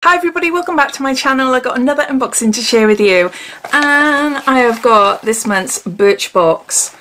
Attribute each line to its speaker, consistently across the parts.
Speaker 1: Hi everybody, welcome back to my channel. I got another unboxing to share with you, and I have got this month's Birchbox.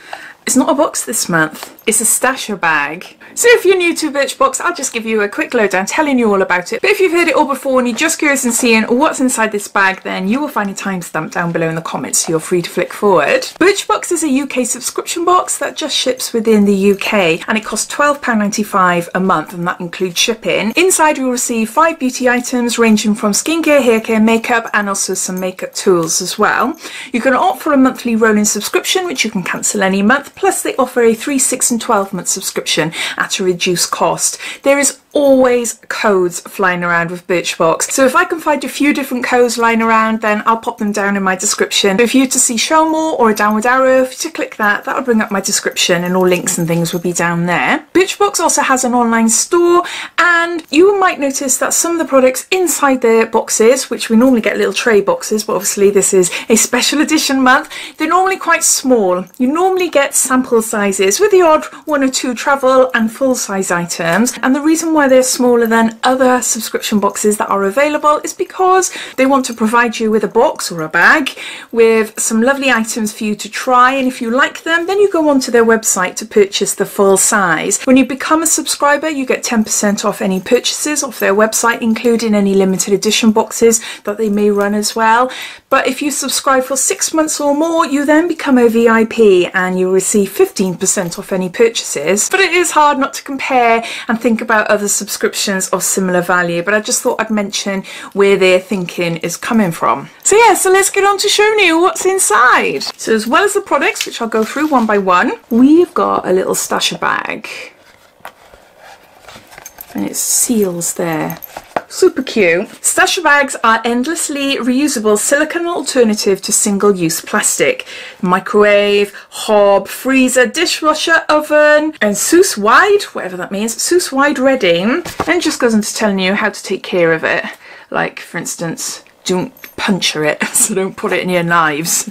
Speaker 1: It's not a box this month, it's a stasher bag. So if you're new to Birchbox, I'll just give you a quick lowdown telling you all about it. But if you've heard it all before and you're just curious and seeing what's inside this bag, then you will find a timestamp down below in the comments, so you're free to flick forward. Birchbox is a UK subscription box that just ships within the UK, and it costs £12.95 a month, and that includes shipping. Inside you'll receive 5 beauty items ranging from skincare, hair care, makeup, and also some makeup tools as well. You can opt for a monthly rolling subscription, which you can cancel any month, plus they offer a 3, 6 and 12 month subscription at a reduced cost. There is always codes flying around with Birchbox, so if I can find a few different codes lying around, then I'll pop them down in my description. If you to see show more or a downward arrow, if you to click that, that'll bring up my description and all links and things will be down there. Birchbox also has an online store, and you might notice that some of the products inside the boxes, which we normally get little tray boxes, but obviously this is a special edition month, they're normally quite small. You normally get sample sizes with the odd 1 or 2 travel and full-size items, and the reason why they're smaller than other subscription boxes that are available is because they want to provide you with a box or a bag with some lovely items for you to try, and if you like them, then you go onto their website to purchase the full size. When you become a subscriber, you get 10% off any purchases off their website, including any limited edition boxes that they may run as well. But if you subscribe for 6 months or more, you then become a VIP and you receive 15% off any purchases. But it is hard not to compare and think about other subscriptions of similar value, but I just thought I'd mention where their thinking is coming from. So yeah, so let's get on to showing you what's inside. So as well as the products, which I'll go through one by one, we've got a little stasher bag, and it seals there. Super cute. Stasher bags are endlessly reusable silicone alternative to single-use plastic. Microwave, hob, freezer, dishwasher, oven, and Seuss wide, whatever that means, Seuss wide ready. And just goes into telling you how to take care of it. Like, for instance, don't puncture it, so don't put it in your knives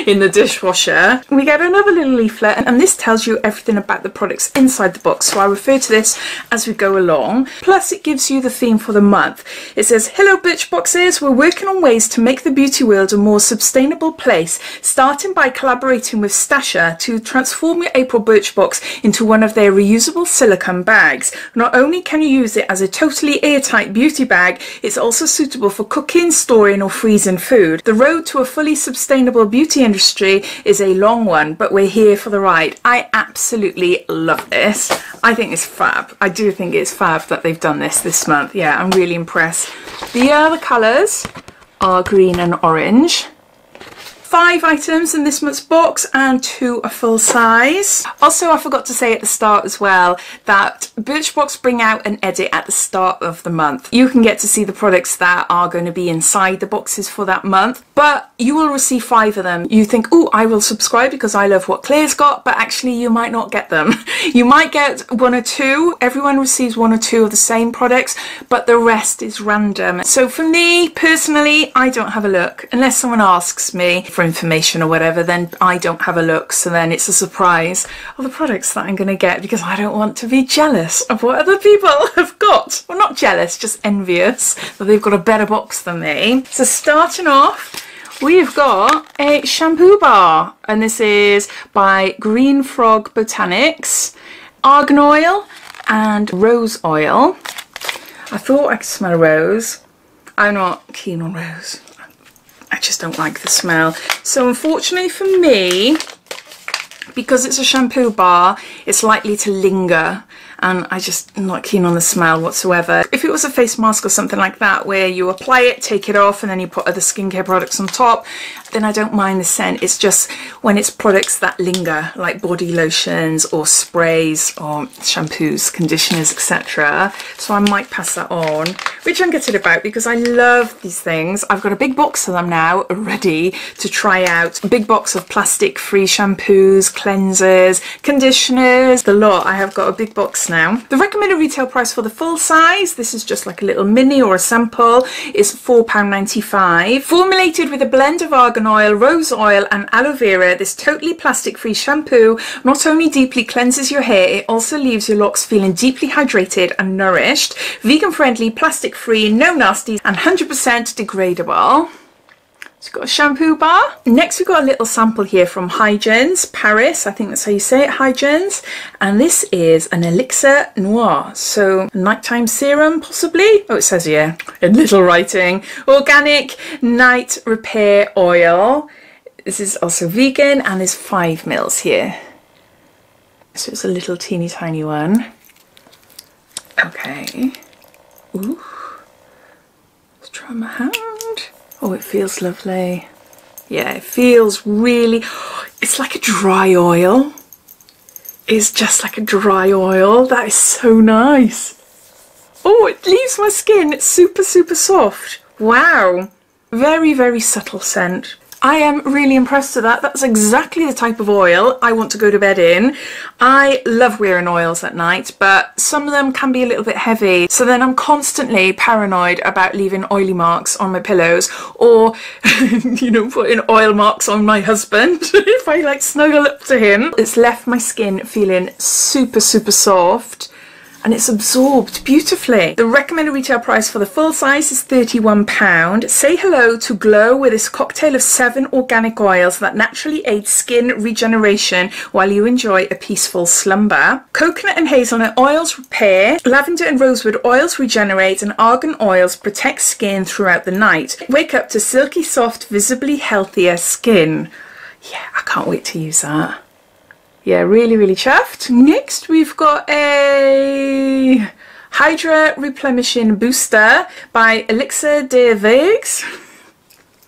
Speaker 1: in the dishwasher. We get another little leaflet, and this tells you everything about the products inside the box, so I refer to this as we go along. Plus it gives you the theme for the month. It says, "Hello Birchboxers, we're working on ways to make the beauty world a more sustainable place, starting by collaborating with Stasher to transform your April Birchbox into one of their reusable silicone bags. Not only can you use it as a totally airtight beauty bag, it's also suitable for cooking, storing or freezing food. The road to a fully sustainable beauty industry is a long one, but we're here for the ride." I absolutely love this. I think it's fab. I do think it's fab that they've done this month. Yeah, I'm really impressed. The other colours are green and orange. 5 items in this month's box and 2 are full size. Also, I forgot to say at the start as well that Birchbox bring out an edit at the start of the month. You can get to see the products that are going to be inside the boxes for that month, but you will receive 5 of them. You think, oh, I will subscribe because I love what Claire's got, but actually you might not get them. You might get 1 or 2. Everyone receives 1 or 2 of the same products, but the rest is random. So for me personally, I don't have a look unless someone asks me for information or whatever, then I don't have a look, so then it's a surprise of the products that I'm going to get, because I don't want to be jealous of what other people have got. Well, not jealous, just envious that they've got a better box than me. So starting off, we've got a shampoo bar, and this is by Green Frog Botanics, argan oil and rose oil. I thought I could smell rose. I'm not keen on rose. I just don't like the smell. So unfortunately for me, because it's a shampoo bar, it's likely to linger, and I just am not keen on the smell whatsoever. If it was a face mask or something like that, where you apply it, take it off, and then you put other skincare products on top, then I don't mind the scent. It's just when it's products that linger, like body lotions or sprays or shampoos, conditioners, etc. So I might pass that on, which I'm gutted about because I love these things. I've got a big box of them now ready to try out. A big box of plastic-free shampoos, cleansers, conditioners, the lot. I have got a big box now. The recommended retail price for the full size, this is just like a little mini or a sample, is £4.95. Formulated with a blend of argan oil, rose oil and aloe vera, this totally plastic-free shampoo not only deeply cleanses your hair, it also leaves your locks feeling deeply hydrated and nourished. Vegan-friendly, plastic-free, no nasties and 100% degradable. So we've got a shampoo bar. Next we've got a little sample here from Hygens, Paris, I think that's how you say it, Hygens. And this is an elixir noir, so a nighttime serum possibly. Oh, it says here in little writing, organic night repair oil. This is also vegan and there's 5 mils here. So it's a little teeny tiny one. Okay. Ooh. Let's try my hand. Oh, it feels lovely. Yeah, it feels really, it's like a dry oil. It's just like a dry oil. That is so nice. Oh, it leaves my skin super, super soft. Wow. Very, very subtle scent. I am really impressed with that. That's exactly the type of oil I want to go to bed in. I love wearing oils at night, but some of them can be a little bit heavy. So then I'm constantly paranoid about leaving oily marks on my pillows or, you know, putting oil marks on my husband if I like snuggle up to him. It's left my skin feeling super, super soft. And it's absorbed beautifully. The recommended retail price for the full size is £31. Say hello to glow with this cocktail of 7 organic oils that naturally aid skin regeneration while you enjoy a peaceful slumber. Coconut and hazelnut oils repair, lavender and rosewood oils regenerate, and argan oils protect skin throughout the night. Wake up to silky soft, visibly healthier skin. Yeah, I can't wait to use that. Yeah, really, really chuffed. Next, we've got a Hydra Replenishing Booster by Elixir Diaryofabeautygeek.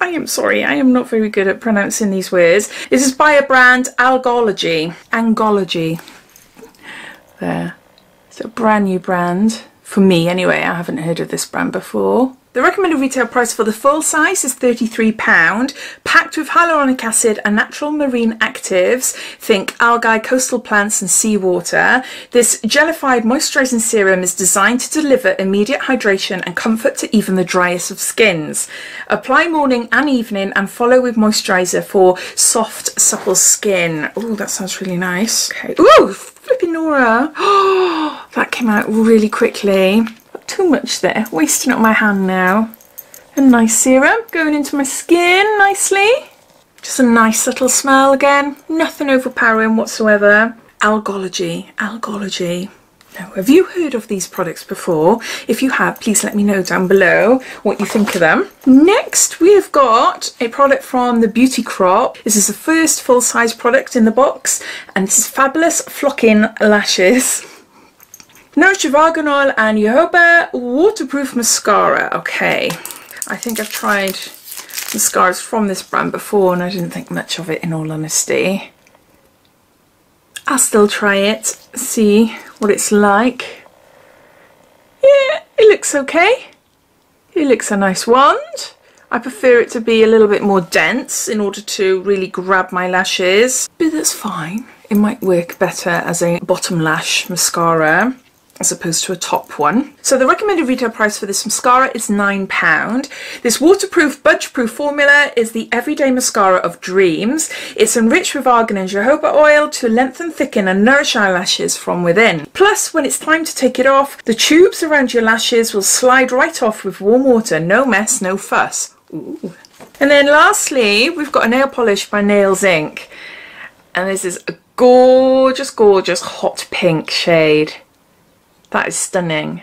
Speaker 1: I am sorry, I am not very good at pronouncing these words. This is by a brand, Algology. Angology. There. It's a brand new brand. For me, anyway, I haven't heard of this brand before. The recommended retail price for the full size is £33, packed with hyaluronic acid and natural marine actives. Think algae, coastal plants and seawater. This gelified moisturising serum is designed to deliver immediate hydration and comfort to even the driest of skins. Apply morning and evening and follow with moisturiser for soft, supple skin. Oh, that sounds really nice. Okay. Ooh, flipping Nora. Oh, that came out really quickly. Too much there, wasting up my hand now. A nice serum going into my skin nicely. Just a nice subtle smell again, nothing overpowering whatsoever. Algology, Algology. Now, have you heard of these products before? If you have, please let me know down below what you think of them. Next, we've got a product from the Beauty Crop. This is the first full-size product in the box, and this is Fabulous Flocking Lashes. Nourished with argan oil and jojoba waterproof mascara. Okay, I think I've tried mascaras from this brand before and I didn't think much of it, in all honesty. I'll still try it, see what it's like. Yeah, it looks okay. It looks a nice wand. I prefer it to be a little bit more dense in order to really grab my lashes, but that's fine. It might work better as a bottom lash mascara as opposed to a top one. So the recommended retail price for this mascara is £9. This waterproof, budge-proof formula is the everyday mascara of dreams. It's enriched with argan and jojoba oil to lengthen, thicken and nourish eyelashes from within. Plus, when it's time to take it off, the tubes around your lashes will slide right off with warm water. No mess, no fuss. Ooh. And then lastly, we've got a nail polish by Nails Inc. And this is a gorgeous, gorgeous hot pink shade. That is stunning.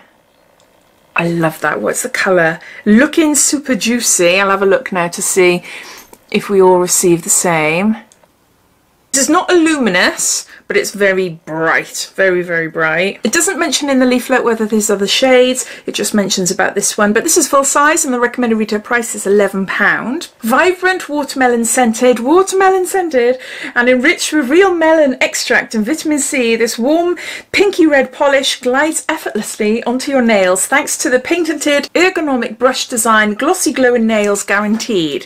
Speaker 1: I love that. What's the colour? Looking super juicy. I'll have a look now to see if we all receive the same. This is not a luminous, but it's very bright, very, very bright. It doesn't mention in the leaflet whether there's other shades, it just mentions about this one, but this is full size and the recommended retail price is £11. Vibrant watermelon scented and enriched with real melon extract and vitamin C, this warm pinky red polish glides effortlessly onto your nails thanks to the patented ergonomic brush design, glossy glowing nails guaranteed.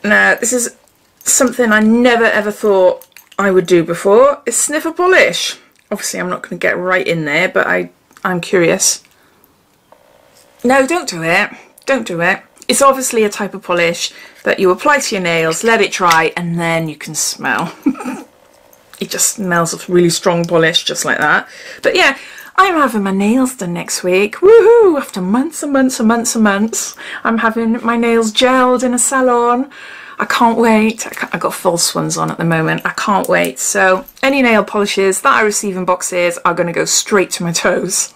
Speaker 1: Now, this is something I never ever thought I would do before, is sniff a polish. Obviously I'm not going to get right in there, but I'm curious. No, don't do it. Don't do it. It's obviously a type of polish that you apply to your nails, let it dry, and then you can smell. It just smells of really strong polish, just like that. But yeah, I'm having my nails done next week. Woohoo! After months and months and months and months, I'm having my nails gelled in a salon. I can't wait. I've got false ones on at the moment. I can't wait. So any nail polishes that I receive in boxes are going to go straight to my toes.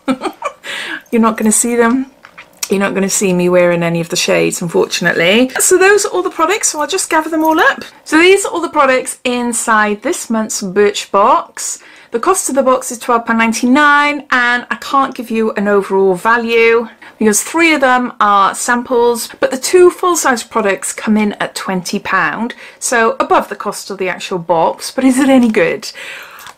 Speaker 1: You're not going to see them. You're not going to see me wearing any of the shades, unfortunately. So those are all the products, so I'll just gather them all up. So these are all the products inside this month's Birchbox. The cost of the box is £12.99, and I can't give you an overall value because 3 of them are samples, but the 2 full-size products come in at £20, so above the cost of the actual box. But is it any good?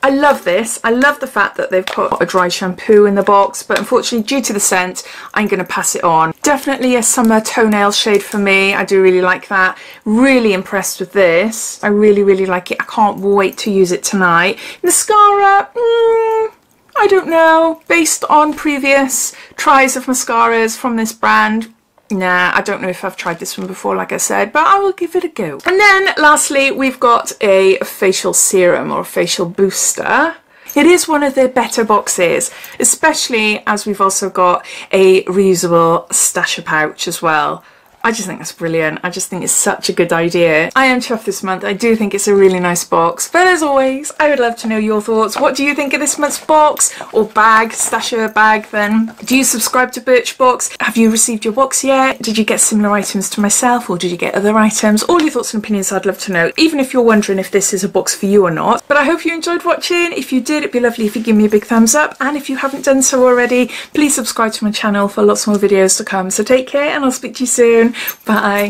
Speaker 1: I love this. I love the fact that they've put a dry shampoo in the box, but unfortunately due to the scent I'm going to pass it on. Definitely a summer toenail shade for me. I do really like that. Really impressed with this. I really like it. I can't wait to use it tonight. Mascara, I don't know. Based on previous tries of mascaras from this brand, nah, I don't know if I've tried this one before, like I said, but I will give it a go. And then lastly, we've got a facial serum or a facial booster. It is one of their better boxes, especially as we've also got a reusable stasher pouch as well. I just think that's brilliant. I just think it's such a good idea. I am chuffed this month. I do think it's a really nice box. But as always, I would love to know your thoughts. What do you think of this month's box or bag, stasher bag then? Do you subscribe to Birchbox? Have you received your box yet? Did you get similar items to myself, or did you get other items? All your thoughts and opinions I'd love to know, even if you're wondering if this is a box for you or not. But I hope you enjoyed watching. If you did, it'd be lovely if you give me a big thumbs up. And if you haven't done so already, please subscribe to my channel for lots more videos to come. So take care, and I'll speak to you soon. Bye.